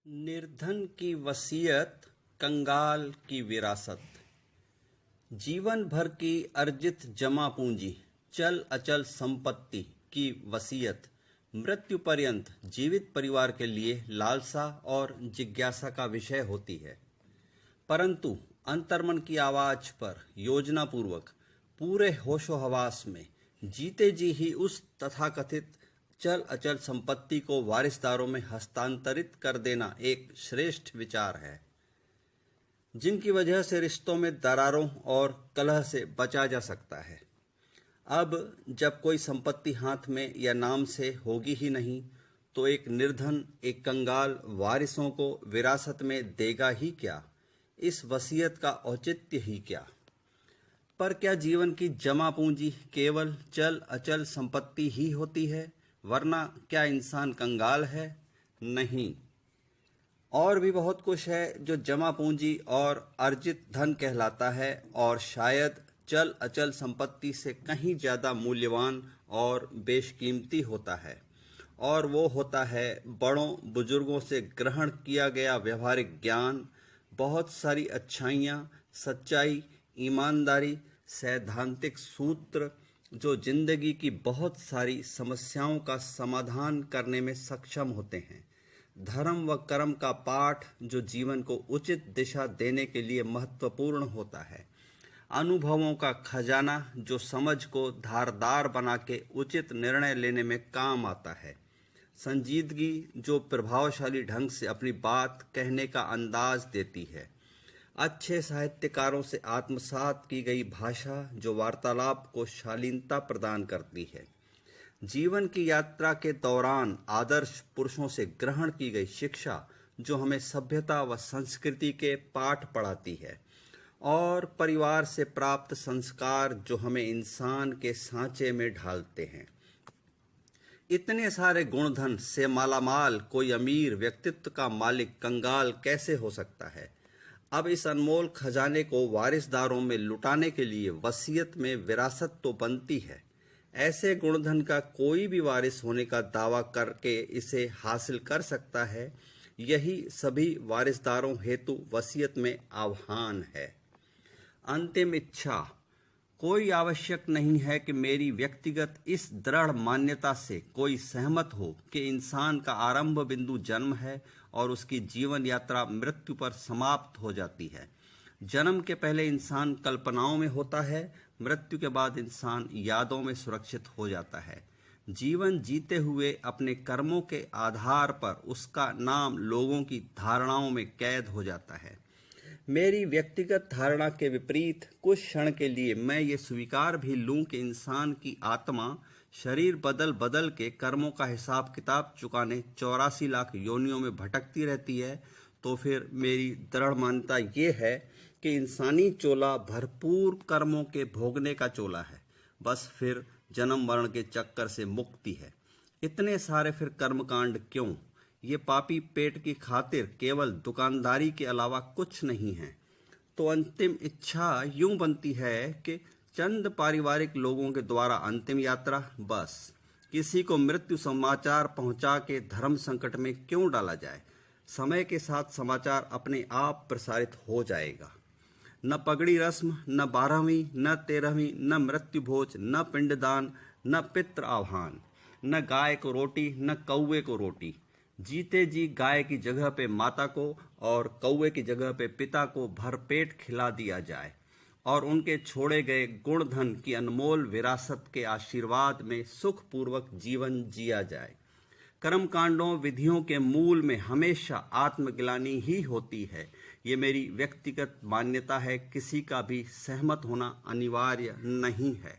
निर्धन की वसीयत, कंगाल की विरासत। जीवन भर की अर्जित जमा पूंजी, चल अचल संपत्ति की वसीयत मृत्यु पर्यंत जीवित परिवार के लिए लालसा और जिज्ञासा का विषय होती है। परंतु अंतर्मन की आवाज पर योजना पूर्वक पूरे होशो हवास में जीते जी ही उस तथाकथित चल अचल संपत्ति को वारिसदारों में हस्तांतरित कर देना एक श्रेष्ठ विचार है, जिनकी वजह से रिश्तों में दरारों और कलह से बचा जा सकता है। अब जब कोई संपत्ति हाथ में या नाम से होगी ही नहीं, तो एक निर्धन, एक कंगाल वारिसों को विरासत में देगा ही क्या? इस वसीयत का औचित्य ही क्या? पर क्या जीवन की जमा पूंजी केवल चल अचल संपत्ति ही होती है? वरना क्या इंसान कंगाल है? नहीं, और भी बहुत कुछ है जो जमा पूंजी और अर्जित धन कहलाता है, और शायद चल अचल संपत्ति से कहीं ज्यादा मूल्यवान और बेशकीमती होता है। और वो होता है बड़ों बुजुर्गों से ग्रहण किया गया व्यवहारिक ज्ञान, बहुत सारी अच्छाइयाँ, सच्चाई, ईमानदारी, सैद्धांतिक सूत्र जो जिंदगी की बहुत सारी समस्याओं का समाधान करने में सक्षम होते हैं। धर्म व कर्म का पाठ जो जीवन को उचित दिशा देने के लिए महत्वपूर्ण होता है। अनुभवों का खजाना जो समझ को धारदार बना के उचित निर्णय लेने में काम आता है। संजीदगी जो प्रभावशाली ढंग से अपनी बात कहने का अंदाज देती है। अच्छे साहित्यकारों से आत्मसात की गई भाषा जो वार्तालाप को शालीनता प्रदान करती है। जीवन की यात्रा के दौरान आदर्श पुरुषों से ग्रहण की गई शिक्षा जो हमें सभ्यता व संस्कृति के पाठ पढ़ाती है। और परिवार से प्राप्त संस्कार जो हमें इंसान के सांचे में ढालते हैं। इतने सारे गुणधन से मालामाल कोई अमीर व्यक्तित्व का मालिक कंगाल कैसे हो सकता है? अब इस अनमोल खजाने को वारिसदारों में लुटाने के लिए वसीयत में विरासत तो बनती है। ऐसे गुणधन का कोई भी वारिस होने का दावा करके इसे हासिल कर सकता है। यही सभी वारिसदारों हेतु वसीयत में आह्वान है। अंतिम इच्छा, कोई आवश्यक नहीं है कि मेरी व्यक्तिगत इस दृढ़ मान्यता से कोई सहमत हो कि इंसान का आरंभ बिंदु जन्म है और उसकी जीवन यात्रा मृत्यु पर समाप्त हो जाती है। जन्म के पहले इंसान कल्पनाओं में होता है, मृत्यु के बाद इंसान यादों में सुरक्षित हो जाता है। जीवन जीते हुए अपने कर्मों के आधार पर उसका नाम लोगों की धारणाओं में कैद हो जाता है। मेरी व्यक्तिगत धारणा के विपरीत कुछ क्षण के लिए मैं ये स्वीकार भी लूं कि इंसान की आत्मा शरीर बदल बदल के कर्मों का हिसाब किताब चुकाने 84 लाख योनियों में भटकती रहती है, तो फिर मेरी दृढ़ मान्यता ये है कि इंसानी चोला भरपूर कर्मों के भोगने का चोला है। बस फिर जन्म मरण के चक्कर से मुक्ति है। इतने सारे फिर कर्मकांड क्यों? ये पापी पेट की खातिर केवल दुकानदारी के अलावा कुछ नहीं है। तो अंतिम इच्छा यूं बनती है कि चंद पारिवारिक लोगों के द्वारा अंतिम यात्रा, बस किसी को मृत्यु समाचार पहुंचा के धर्म संकट में क्यों डाला जाए? समय के साथ समाचार अपने आप प्रसारित हो जाएगा। न पगड़ी रस्म, न 12वीं, न 13वीं, न मृत्यु भोज, न पिंडदान, न पितृ आह्वान, न गाय को रोटी, न कौवे को रोटी। जीते जी गाय की जगह पे माता को और कौवे की जगह पे पिता को भरपेट खिला दिया जाए और उनके छोड़े गए गुणधन की अनमोल विरासत के आशीर्वाद में सुखपूर्वक जीवन जिया जाए। कर्मकांडों विधियों के मूल में हमेशा आत्मग्लानि ही होती है। ये मेरी व्यक्तिगत मान्यता है, किसी का भी सहमत होना अनिवार्य नहीं है।